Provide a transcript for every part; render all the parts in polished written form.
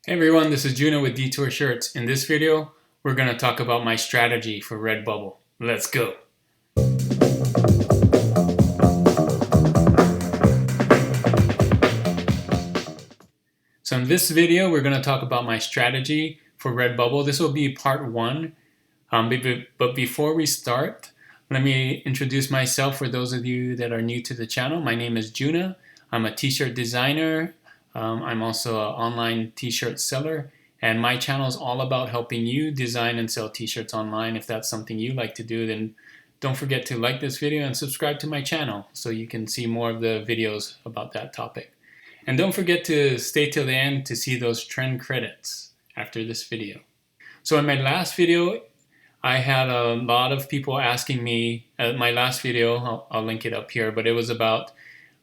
Hey everyone, this is Juno with Detour Shirts. In this video, we're going to talk about my strategy for RedBubble. Let's go! So in this video, we're going to talk about my strategy for RedBubble. This will be part one. But before we start, let me introduce myself for those of you that are new to the channel. My name is Juno. I'm a t-shirt designer. I'm also an online t-shirt seller. And my channel is all about helping you design and sell t-shirts online. If that's something you like to do, then don't forget to like this video and subscribe to my channel so you can see more of the videos about that topic. And don't forget to stay till the end to see those trend credits after this video. So in my last video, I had a lot of people asking me, my last video, I'll link it up here, but it was about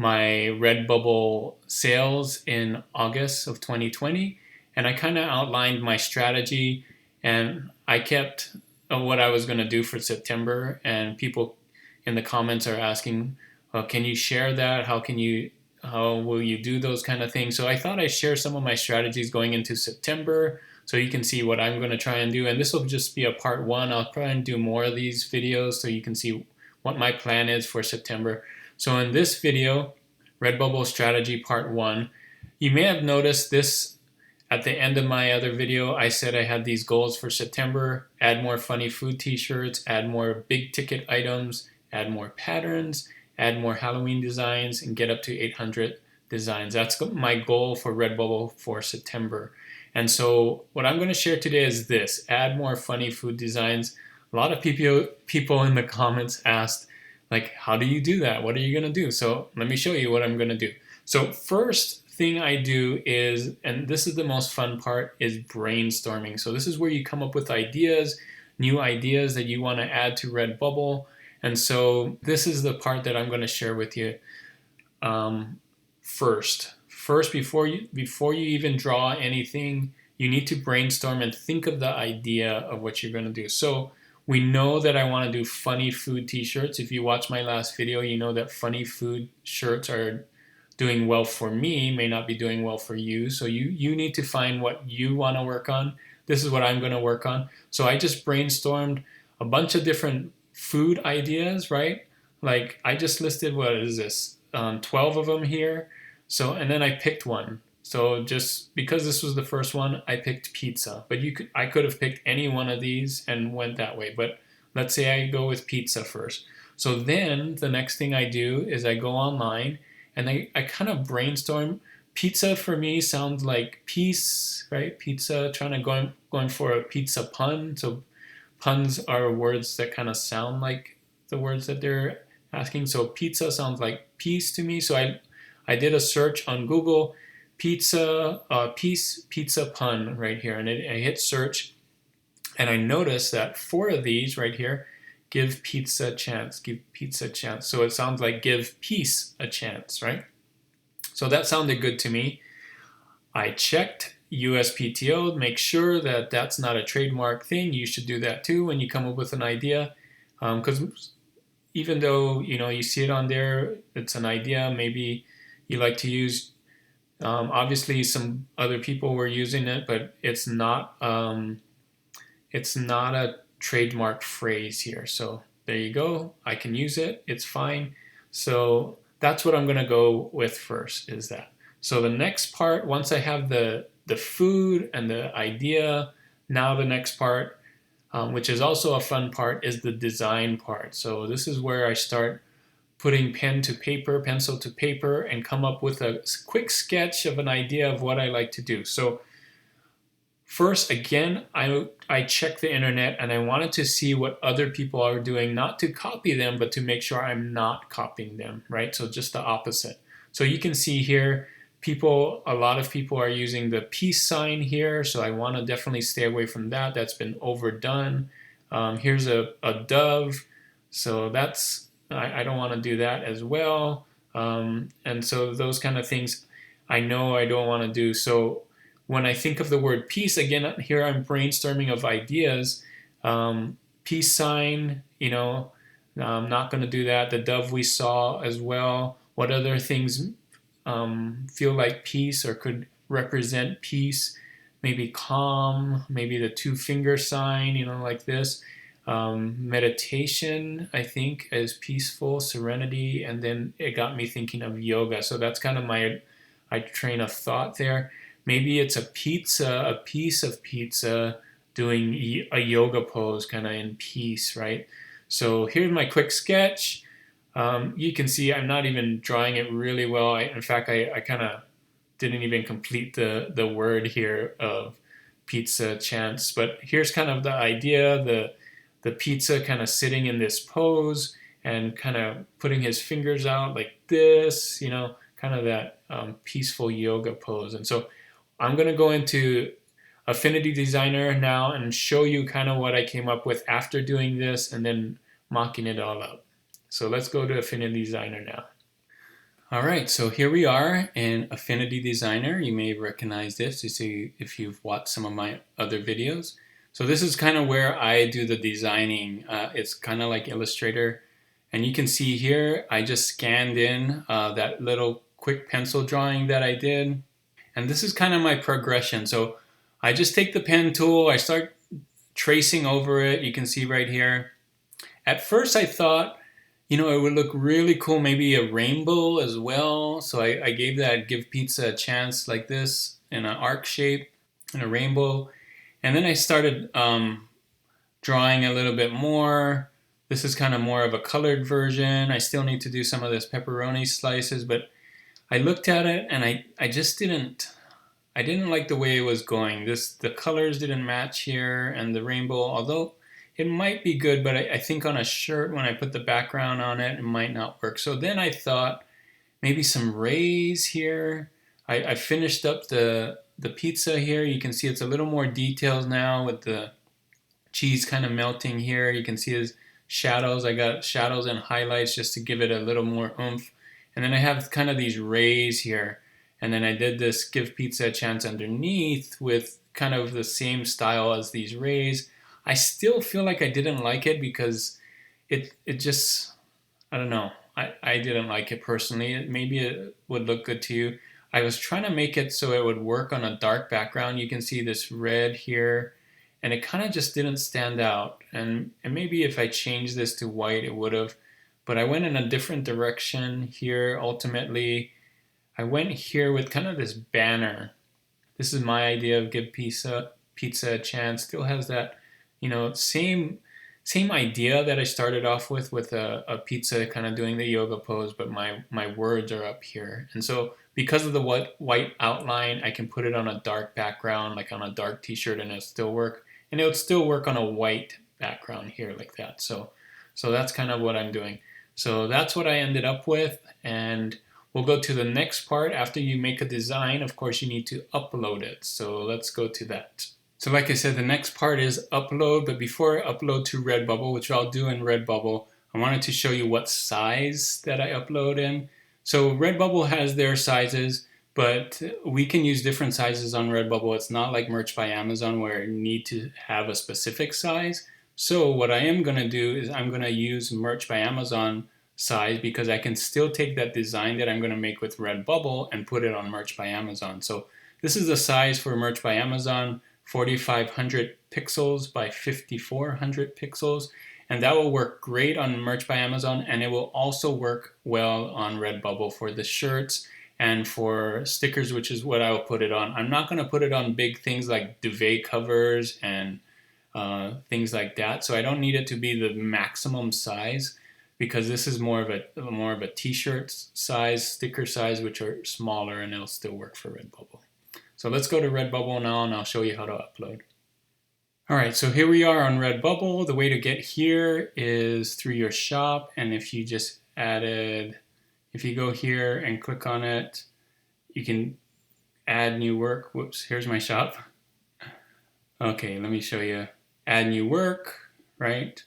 my RedBubble sales in August of 2020. And I kind of outlined my strategy, and I kept what I was going to do for September. And people in the comments are asking, can you share that? How will you do those kind of things? So I thought I'd share some of my strategies going into September so you can see what I'm going to try and do. And this will just be a part one. I'll try and do more of these videos so you can see what my plan is for September. So in this video, RedBubble Strategy Part 1, you may have noticed this at the end of my other video. I said I had these goals for September: add more funny food t-shirts, add more big ticket items, add more patterns, add more Halloween designs, and get up to 800 designs. That's my goal for RedBubble for September. And so what I'm going to share today is this: add more funny food designs. A lot of people in the comments asked, like, how do you do that? What are you going to do? So let me show you what I'm going to do. So first thing I do is, and this is the most fun part, is brainstorming. So this is where you come up with ideas, new ideas that you want to add to RedBubble. And so this is the part that I'm going to share with you first. First, before you even draw anything, you need to brainstorm and think of the idea of what you're going to do. So we know that I want to do funny food t-shirts. If you watch my last video, you know that funny food shirts are doing well for me, may not be doing well for you. So you need to find what you want to work on. This is what I'm going to work on. So I just brainstormed a bunch of different food ideas, right? Like I just listed, what is this, 12 of them here. So, and then I picked one. So just because this was the first one, I picked pizza. But I could have picked any one of these and went that way. But let's say I go with pizza first. So then the next thing I do is I go online and I kind of brainstorm. Pizza for me sounds like peace, right? Pizza, trying to going for a pizza pun. So puns are words that kind of sound like the words that they're asking. So pizza sounds like peace to me. So I did a search on Google, pizza pun right here, and I hit search, and I noticed that 4 of these right here give pizza a chance, So it sounds like give peace a chance, right? So that sounded good to me. I checked USPTO, make sure that that's not a trademark thing. You should do that too when you come up with an idea, because even though you see it on there, it's an idea. Maybe you like to use. Obviously, some other people were using it, but it's not a trademark phrase here. So there you go. I can use it. It's fine. So that's what I'm going to go with first, is that. So the next part, once I have the food and the idea, now the next part, which is also a fun part, is the design part. So this is where I start putting pencil to paper, and come up with a quick sketch of an idea of what I like to do. So first, again, I check the internet, and I wanted to see what other people are doing, not to copy them, but to make sure I'm not copying them, right? So just the opposite. So you can see here, a lot of people are using the peace sign here, so I want to definitely stay away from that. That's been overdone. Here's a dove, so I don't want to do that as well. And so those kind of things I know I don't want to do. So when I think of the word peace, again, here I'm brainstorming of ideas. Peace sign, I'm not going to do that. The dove we saw as well. What other things feel like peace or could represent peace? maybe calm, maybe the two finger sign, like this. Meditation, I think, is peaceful, serenity, and then it got me thinking of yoga. So that's kind of my train of thought there. Maybe it's a piece of pizza doing a yoga pose kind of in peace, right? So here's my quick sketch. You can see I'm not even drawing it really well. In fact, I kind of didn't even complete the word here of pizza chance. But here's kind of the idea, the pizza kind of sitting in this pose and kind of putting his fingers out like this, kind of that peaceful yoga pose. And so I'm going to go into Affinity Designer now and show you kind of what I came up with after doing this and then mocking it all up. So let's go to Affinity Designer now. All right, so here we are in Affinity Designer. You may recognize this if you've watched some of my other videos. So this is kind of where I do the designing. It's kind of like Illustrator. And you can see here, I just scanned in that little quick pencil drawing that I did. And this is kind of my progression. So I just take the pen tool, I start tracing over it. You can see right here. At first I thought, it would look really cool, maybe a rainbow as well. So I gave that Give Pizza a Chance like this in an arc shape and a rainbow. And then I started drawing a little bit more. This is kind of more of a colored version. I still need to do some of this pepperoni slices, but I looked at it and I just didn't like the way it was going. The colors didn't match here, and the rainbow, although it might be good, but I think on a shirt, when I put the background on it, it might not work. So then I thought maybe some rays here. I finished up the pizza here. You can see it's a little more details now with the cheese kind of melting here. You can see his shadows. I got shadows and highlights just to give it a little more oomph. And then I have kind of these rays here. And then I did this Give Pizza a Chance underneath with kind of the same style as these rays. I still feel like I didn't like it because it just, I don't know. I didn't like it personally. Maybe it would look good to you. I was trying to make it so it would work on a dark background. You can see this red here, and it kind of just didn't stand out. And maybe if I changed this to white, it would have. But I went in a different direction here. Ultimately, I went here with kind of this banner. This is my idea of Give Pizza a Chance. Still has that, same idea that I started off with a pizza kind of doing the yoga pose, but my words are up here. And so because of the white outline, I can put it on a dark background, like on a dark t-shirt, and it'll still work. And it would still work on a white background here like that. So that's kind of what I'm doing. So that's what I ended up with. And we'll go to the next part. After you make a design, of course, you need to upload it. So let's go to that. So like I said, the next part is upload. But before I upload to RedBubble, which I'll do in RedBubble, I wanted to show you what size that I upload in. So RedBubble has their sizes, but we can use different sizes on RedBubble. It's not like Merch by Amazon where you need to have a specific size. So what I am going to do is I'm going to use Merch by Amazon size because I can still take that design that I'm going to make with RedBubble and put it on Merch by Amazon. So this is the size for Merch by Amazon, 4,500 pixels by 5,400 pixels. And that will work great on Merch by Amazon, and it will also work well on RedBubble for the shirts and for stickers, which is what I will put it on. I'm not going to put it on big things like duvet covers and things like that. So I don't need it to be the maximum size because this is more of a t-shirt size, sticker size, which are smaller, and it'll still work for RedBubble. So let's go to RedBubble now, and I'll show you how to upload. All right, so here we are on RedBubble. The way to get here is through your shop, and if you go here and click on it, you can add new work. Whoops, here's my shop. Okay, let me show you. Add new work, right?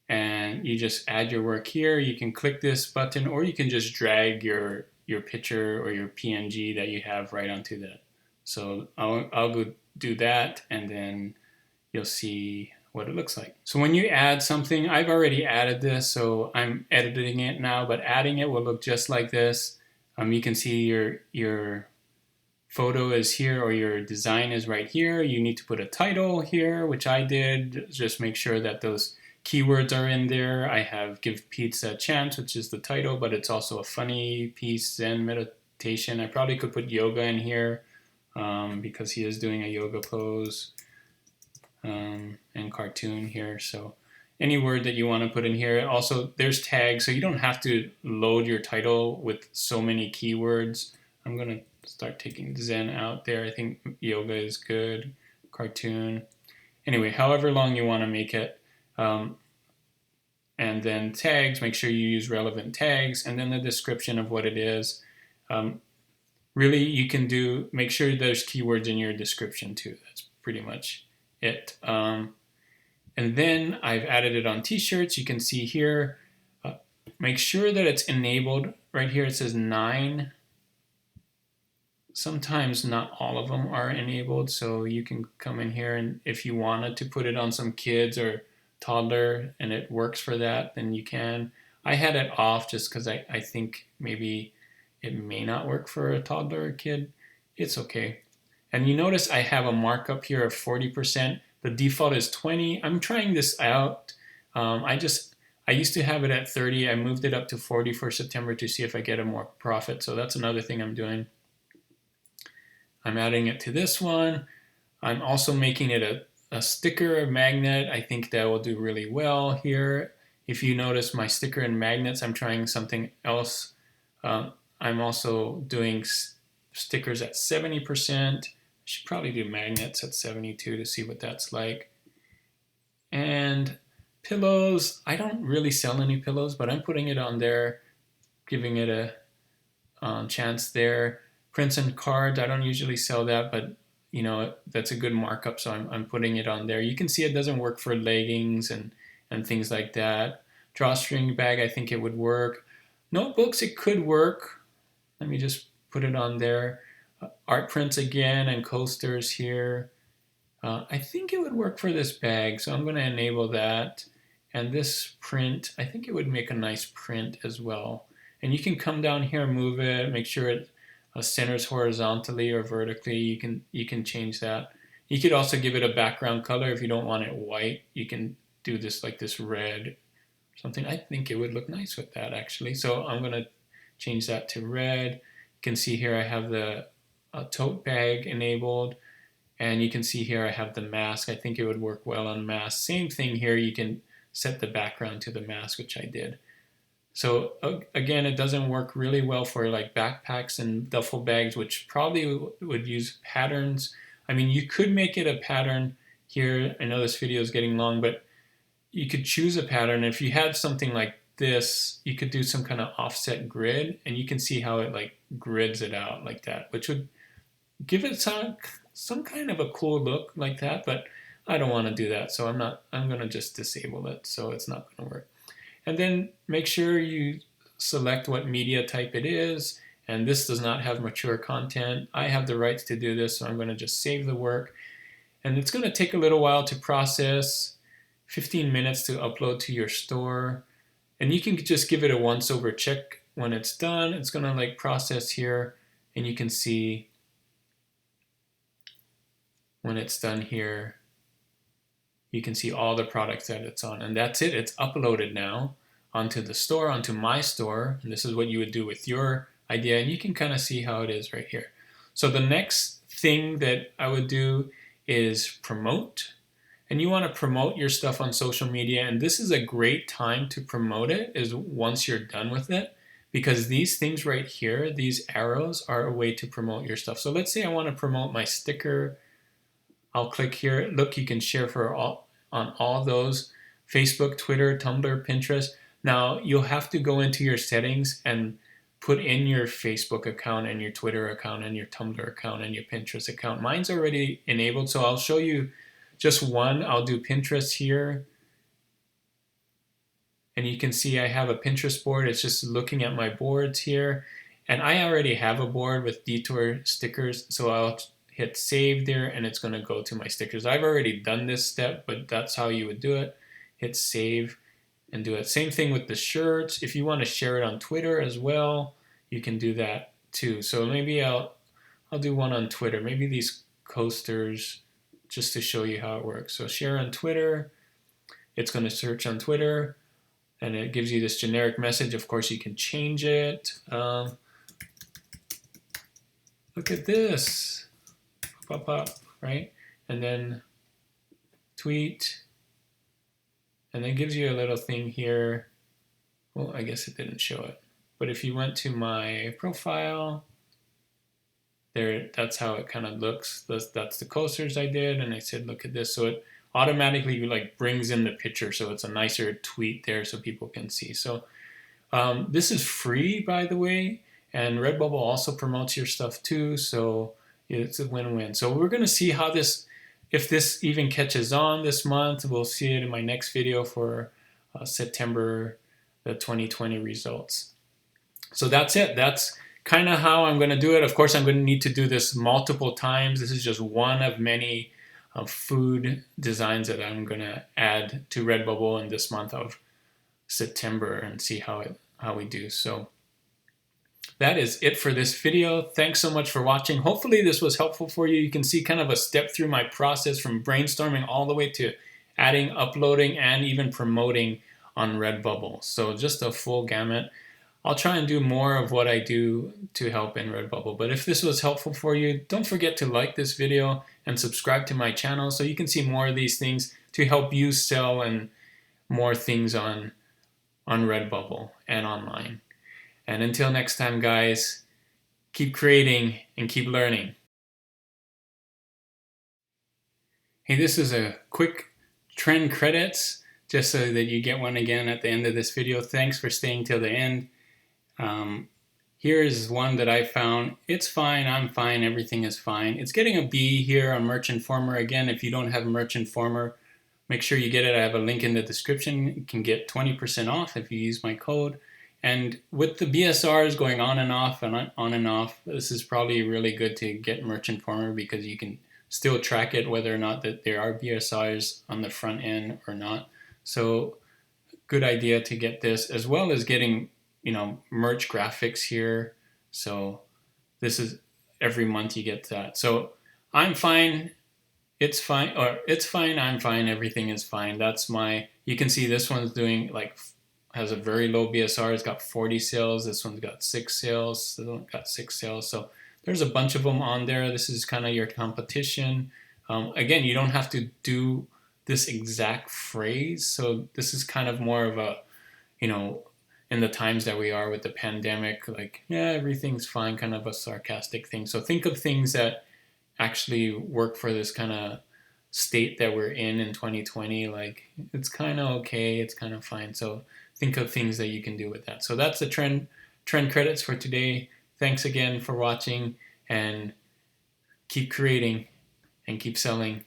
And you just add your work here. You can click this button, or you can just drag your picture or your PNG that you have right onto that. So I'll go do that, and then you'll see what it looks like. So when you add something, I've already added this, so I'm editing it now, but adding it will look just like this. You can see your photo is here or your design is right here. You need to put a title here, which I did. Just make sure that those keywords are in there. I have Give Pizza a Chance, which is the title, but it's also a funny piece, Zen meditation. I probably could put yoga in here because he is doing a yoga pose, and cartoon here. So any word that you want to put in here. Also, there's tags, so you don't have to load your title with so many keywords. I'm going to start taking Zen out there. I think yoga is good, cartoon. Anyway, however long you want to make it. And then tags, make sure you use relevant tags, and then the description of what it is. Really, you can make sure there's keywords in your description too. That's pretty much it. And then I've added it on t-shirts. You can see here, make sure that it's enabled. Right here it says 9. Sometimes not all of them are enabled, so you can come in here, and if you wanted to put it on some kids or toddler and it works for that, then you can. I had it off just because I think maybe it may not work for a toddler or kid. It's okay. And you notice I have a markup here of 40%. The default is 20. I'm trying this out. I used to have it at 30. I moved it up to 40 for September to see if I get a more profit. So that's another thing I'm doing. I'm adding it to this one. I'm also making it a sticker magnet. I think that will do really well here. If you notice my sticker and magnets, I'm trying something else. I'm also doing stickers at 70%. Should probably do magnets at 72 to see what that's like. And pillows, I don't really sell any pillows, but I'm putting it on there, giving it a chance there. Prints and cards, I don't usually sell that, but you know, that's a good markup, so I'm putting it on there. You can see it doesn't work for leggings and things like that. Drawstring bag, I think it would work. Notebooks, it could work. Let me just put it on there. Art prints again and coasters here. I think it would work for this bag, so I'm going to enable that. And this print, I think it would make a nice print as well. And you can come down here, move it, make sure it centers horizontally or vertically. You can change that. You could also give it a background color if you don't want it white. You can do this like this red or something. I think it would look nice with that actually. So I'm going to change that to red. You can see here I have the tote bag enabled, and you can see here I have the mask. I think it would work well on mask. Same thing here, you can set the background to the mask, which I did. So again, it doesn't work really well for like backpacks and duffel bags, which probably would use patterns. I mean, you could make it a pattern here. I know this video is getting long, but you could choose a pattern. If you had something like this, you could do some kind of offset grid, and you can see how it like grids it out like that, which would give it some kind of a cool look like that, but I don't want to do that. So I'm going to just disable it. So it's not going to work. And then make sure you select what media type it is. And this does not have mature content. I have the rights to do this, so I'm going to just save the work. And it's going to take a little while to process, 15 minutes to upload to your store. And you can just give it a once over check when it's done. It's going to like process here, and you can see when it's done here, you can see all the products that it's on, and that's it. It's uploaded now onto the store, onto my store, and this is what you would do with your idea, and you can kind of see how it is right here. So the next thing that I would do is promote, and you want to promote your stuff on social media, and this is a great time to promote it is once you're done with it, because these things right here, these arrows, are a way to promote your stuff. So let's say I want to promote my sticker. I'll click here. Look, you can share on all those: Facebook, Twitter, Tumblr, Pinterest. Now you'll have to go into your settings and put in your Facebook account and your Twitter account and your Tumblr account and your Pinterest account. Mine's already enabled, so I'll show you just one. I'll do Pinterest here. And you can see I have a Pinterest board. It's just looking at my boards here. And I already have a board with detour stickers, so I'll hit save there, and it's going to go to my stickers. I've already done this step, but that's how you would do it. Hit save and do it. Same thing with the shirts. If you want to share it on Twitter as well, you can do that too. So maybe I'll I'll do one on Twitter. Maybe these coasters, just to show you how it works. So share on Twitter. It's going to search on Twitter, and it gives you this generic message. Of course, you can change it. Look at this. Pop up, right? And then tweet. And then it gives you a little thing here. Well, I guess it didn't show it. But if you went to my profile, there, that's how it kind of looks. That's the coasters I did, and I said, look at this. So it automatically like brings in the picture, so it's a nicer tweet there so people can see. So this is free, by the way, and RedBubble also promotes your stuff too, so it's a win-win. So we're going to see how this, if this even catches on this month. We'll see it in my next video for September the 2020 results. So that's it. That's kind of how I'm going to do it. Of course, I'm going to need to do this multiple times. This is just one of many food designs that I'm going to add to RedBubble in this month of September and see how we do. So that is it for this video. Thanks so much for watching. Hopefully this was helpful for you. You can see kind of a step through my process from brainstorming all the way to adding, uploading, and even promoting on RedBubble. So just a full gamut. I'll try and do more of what I do to help in RedBubble. But if this was helpful for you, don't forget to like this video and subscribe to my channel so you can see more of these things to help you sell and more things on RedBubble and online. And until next time, guys, keep creating and keep learning. Hey, this is a quick trend credits, just so that you get one again at the end of this video. Thanks for staying till the end. Here's one that I found. It's fine, I'm fine, everything is fine. It's getting a B here on Merch Informer. Again, if you don't have Merch Informer, make sure you get it. I have a link in the description. You can get 20% off if you use my code. And with the BSRs going on and off and on and off, this is probably really good to get Merch Informer because you can still track it whether or not that there are BSRs on the front end or not. So good idea to get this, as well as getting, you know, merch graphics here. So this is every month you get that. So I'm fine, it's fine, or it's fine, I'm fine, everything is fine. That's my, you can see this one's doing like, has a very low BSR. It's got 40 sales. This one's got 6 sales. This one got 6 sales. So there's a bunch of them on there. This is kind of your competition. Again, you don't have to do this exact phrase. So this is kind of more of a, you know, in the times that we are with the pandemic, like, yeah, everything's fine, kind of a sarcastic thing. So think of things that actually work for this kind of state that we're in 2020. Like, it's kind of okay, it's kind of fine. So think of things that you can do with that. So that's the trend credits for today. Thanks again for watching, and keep creating and keep selling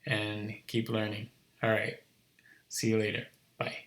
and keep learning. All right, see you later. Bye.